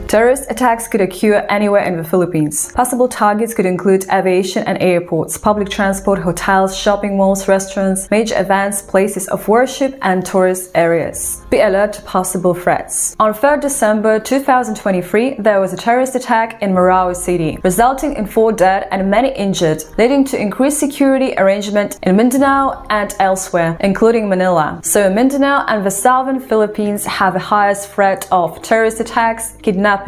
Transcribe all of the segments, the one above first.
Terrorist attacks could occur anywhere in the Philippines. Possible targets could include aviation and airports, public transport, hotels, shopping malls, restaurants, major events, places of worship, and tourist areas. Be alert to possible threats. On 3rd December 2023, there was a terrorist attack in Marawi City, resulting in 4 dead and many injured, leading to increased security arrangement in Mindanao and elsewhere, including Manila. So Mindanao and the southern Philippines have the highest threat of terrorist attacks, kidnapping,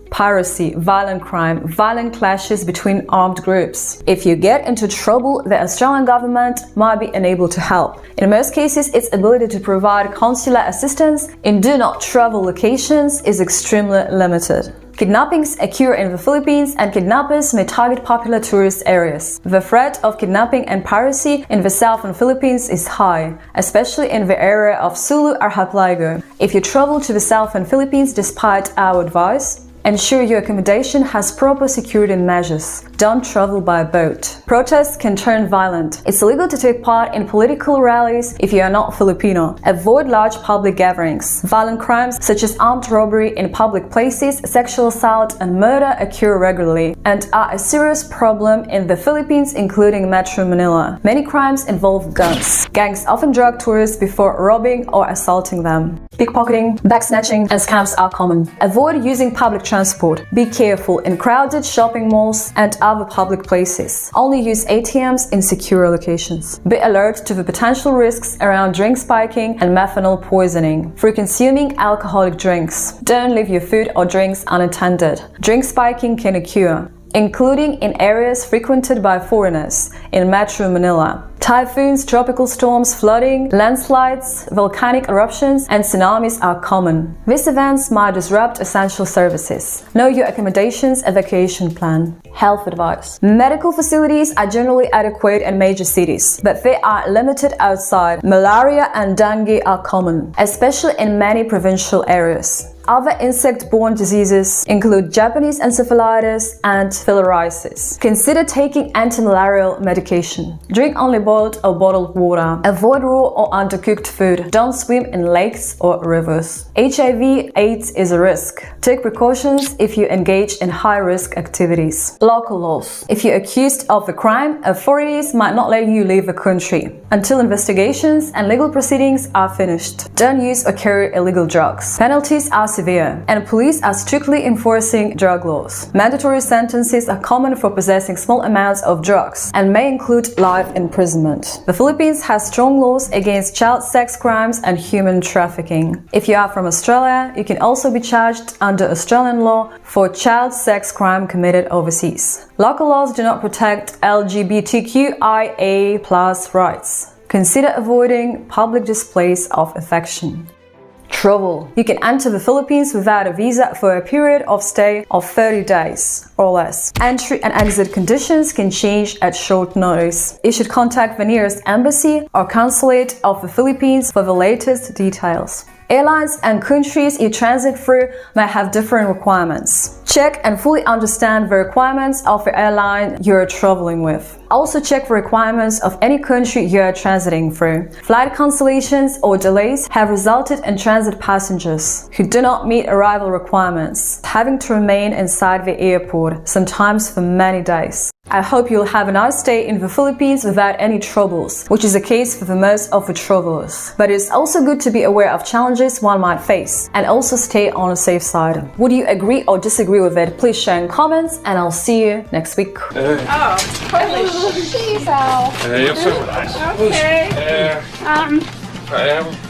piracy, violent crime, violent clashes between armed groups. If you get into trouble, the Australian government might be unable to help. In most cases, its ability to provide consular assistance in do not travel locations is extremely limited. Kidnappings occur in the Philippines and kidnappers may target popular tourist areas. The threat of kidnapping and piracy in the southern Philippines is high, especially in the area of Sulu Archipelago. If you travel to the southern Philippines despite our advice, ensure your accommodation has proper security measures. Don't travel by boat. Protests can turn violent. It's illegal to take part in political rallies if you are not Filipino. Avoid large public gatherings. Violent crimes such as armed robbery in public places, sexual assault, and murder occur regularly and are a serious problem in the Philippines, including Metro Manila. Many crimes involve guns. Gangs often drug tourists before robbing or assaulting them. Pickpocketing, bag snatching, and scams are common. Avoid using public transport. Be careful in crowded shopping malls and other public places. Only use ATMs in secure locations. Be alert to the potential risks around drink spiking and methanol poisoning through consuming alcoholic drinks. Don't leave your food or drinks unattended. Drink spiking can occur, including in areas frequented by foreigners in Metro Manila. Typhoons, tropical storms, flooding, landslides, volcanic eruptions, and tsunamis are common. These events might disrupt essential services. Know your accommodations evacuation plan. Health advice. Medical facilities are generally adequate in major cities, but they are limited outside. Malaria and dengue are common, especially in many provincial areas. Other insect-borne diseases include Japanese encephalitis and filariasis. Consider taking antimalarial medication. Drink only boiled or bottled water. Avoid raw or undercooked food. Don't swim in lakes or rivers. HIV/AIDS is a risk. Take precautions if you engage in high-risk activities. Local laws. If you're accused of a crime, authorities might not let you leave the country until investigations and legal proceedings are finished. Don't use or carry illegal drugs. Penalties are severe, and police are strictly enforcing drug laws. Mandatory sentences are common for possessing small amounts of drugs and may include life imprisonment. The Philippines has strong laws against child sex crimes and human trafficking. If you are from Australia, you can also be charged under Australian law for child sex crime committed overseas. Local laws do not protect LGBTQIA+ rights. Consider avoiding public displays of affection. Travel. You can enter the Philippines without a visa for a period of stay of 30 days or less. Entry and exit conditions can change at short notice. You should contact the nearest embassy or consulate of the Philippines for the latest details. Airlines and countries you transit through may have different requirements. Check and fully understand the requirements of the airline you are traveling with. Also check the requirements of any country you are transiting through. Flight cancellations or delays have resulted in transit passengers who do not meet arrival requirements, having to remain inside the airport, sometimes for many days. I hope you'll have a nice stay in the Philippines without any troubles, which is the case for the most of the travelers. But it's also good to be aware of challenges one might face and also stay on the safe side. Would you agree or disagree with it? Please share in comments and I'll see you next week. Oh, holy shit. Hey, je hebt zo. Okay.